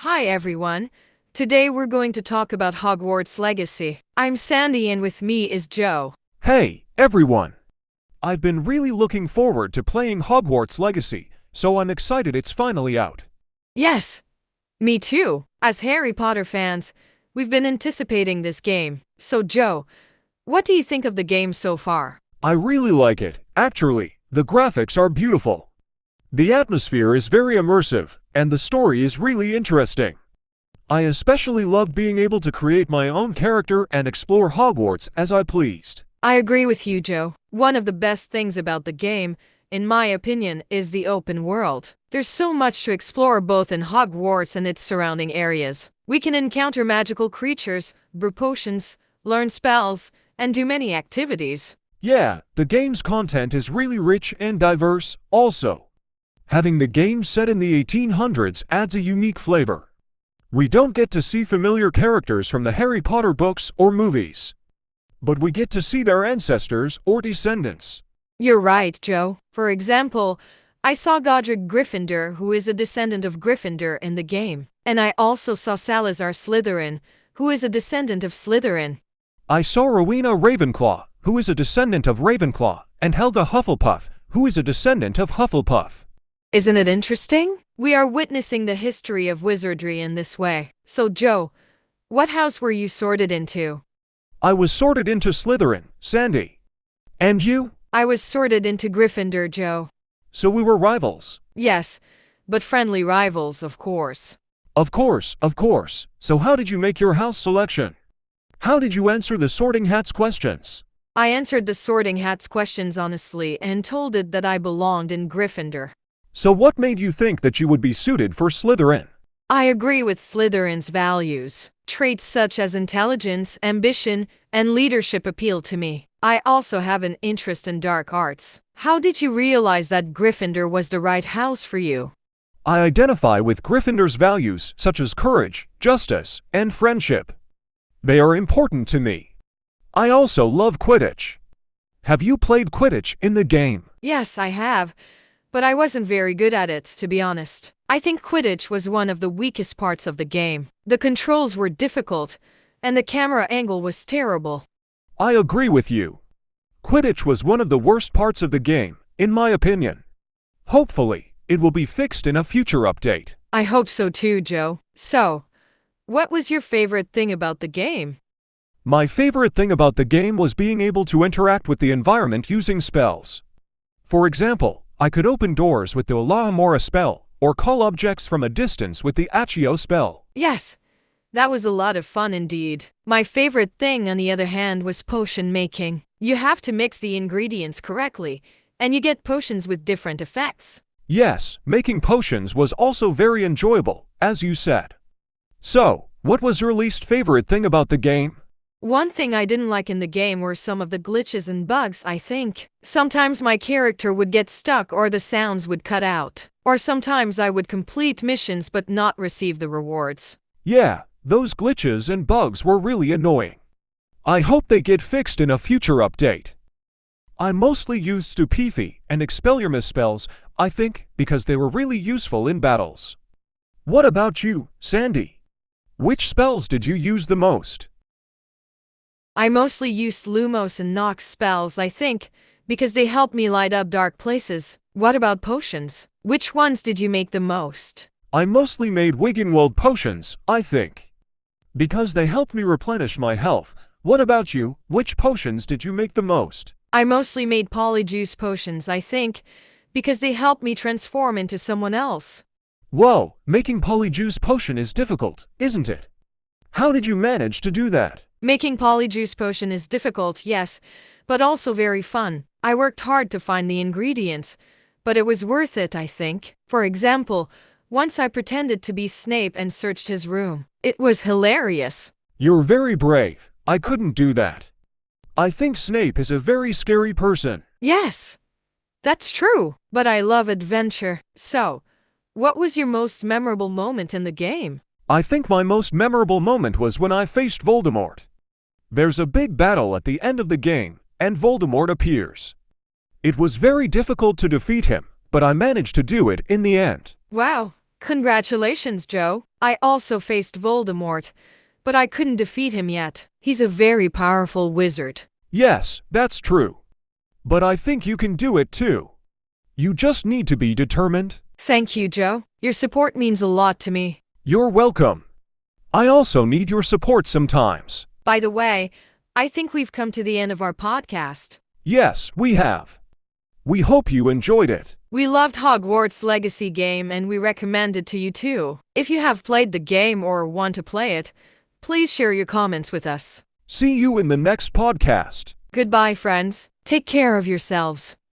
Hi everyone. Today we're going to talk about Hogwarts Legacy. I'm Sandy and with me is Joe. Hey, everyone! I've been really looking forward to playing Hogwarts Legacy, so I'm excited it's finally out. Yes, me too. As Harry Potter fans, we've been anticipating this game. So Joe, what do you think of the game so far? I really like it. Actually, the graphics are beautiful. The atmosphere is very immersive, and the story is really interesting. I especially love being able to create my own character and explore Hogwarts as I pleased. I agree with you, Joe. One of the best things about the game, in my opinion, is the open world. There's so much to explore both in Hogwarts and its surrounding areas. We can encounter magical creatures, brew potions, learn spells, and do many activities. Yeah, the game's content is really rich and diverse, also. Having the game set in the 1800s adds a unique flavor. We don't get to see familiar characters from the Harry Potter books or movies, but we get to see their ancestors or descendants. You're right, Joe. For example, I saw Godric Gryffindor, who is a descendant of Gryffindor in the game. And I also saw Salazar Slytherin, who is a descendant of Slytherin. I saw Rowena Ravenclaw, who is a descendant of Ravenclaw, and Helga Hufflepuff, who is a descendant of Hufflepuff. Isn't it interesting? We are witnessing the history of wizardry in this way. So Joe, what house were you sorted into? I was sorted into Slytherin, Sandy. And you? I was sorted into Gryffindor, Joe. So we were rivals. Yes, but friendly rivals, of course. Of course, of course. So how did you make your house selection? How did you answer the Sorting Hat's questions? I answered the Sorting Hat's questions honestly and told it that I belonged in Gryffindor. So what made you think that you would be suited for Slytherin? I agree with Slytherin's values. Traits such as intelligence, ambition, and leadership appeal to me. I also have an interest in dark arts. How did you realize that Gryffindor was the right house for you? I identify with Gryffindor's values such as courage, justice, and friendship. They are important to me. I also love Quidditch. Have you played Quidditch in the game? Yes, I have. But I wasn't very good at it, to be honest. I think Quidditch was one of the weakest parts of the game. The controls were difficult, and the camera angle was terrible. I agree with you. Quidditch was one of the worst parts of the game, in my opinion. Hopefully, it will be fixed in a future update. I hope so too, Joe. So, what was your favorite thing about the game? My favorite thing about the game was being able to interact with the environment using spells. For example, I could open doors with the Alohomora spell, or call objects from a distance with the Accio spell. Yes, that was a lot of fun indeed. My favorite thing, on the other hand, was potion making. You have to mix the ingredients correctly, and you get potions with different effects. Yes, making potions was also very enjoyable, as you said. So, what was your least favorite thing about the game? One thing I didn't like in the game were some of the glitches and bugs, I think. Sometimes my character would get stuck or the sounds would cut out. Or sometimes I would complete missions but not receive the rewards. Yeah, those glitches and bugs were really annoying. I hope they get fixed in a future update. I mostly used Stupefi and Expelliarmus spells, I think, because they were really useful in battles. What about you, Sandy? Which spells did you use the most? I mostly used Lumos and Nox spells, I think, because they helped me light up dark places. What about potions? Which ones did you make the most? I mostly made Wiggenweld potions, I think, because they helped me replenish my health. What about you? Which potions did you make the most? I mostly made Polyjuice potions, I think, because they helped me transform into someone else. Whoa, making Polyjuice potion is difficult, isn't it? How did you manage to do that? Making Polyjuice potion is difficult, yes, but also very fun. I worked hard to find the ingredients, but it was worth it, I think. For example, once I pretended to be Snape and searched his room. It was hilarious. You're very brave. I couldn't do that. I think Snape is a very scary person. Yes, that's true, but I love adventure. So, what was your most memorable moment in the game? I think my most memorable moment was when I faced Voldemort. There's a big battle at the end of the game, and Voldemort appears. It was very difficult to defeat him, but I managed to do it in the end. Wow, Congratulations, Joe. I also faced Voldemort, but I couldn't defeat him yet. He's a very powerful wizard. Yes, that's true. But I think you can do it too. You just need to be determined. Thank you, Joe. Your support means a lot to me. You're welcome. I also need your support sometimes. By the way, I think we've come to the end of our podcast. Yes, we have. We hope you enjoyed it. We loved Hogwarts Legacy game and we recommend it to you too. If you have played the game or want to play it, please share your comments with us. See you in the next podcast. Goodbye, friends. Take care of yourselves.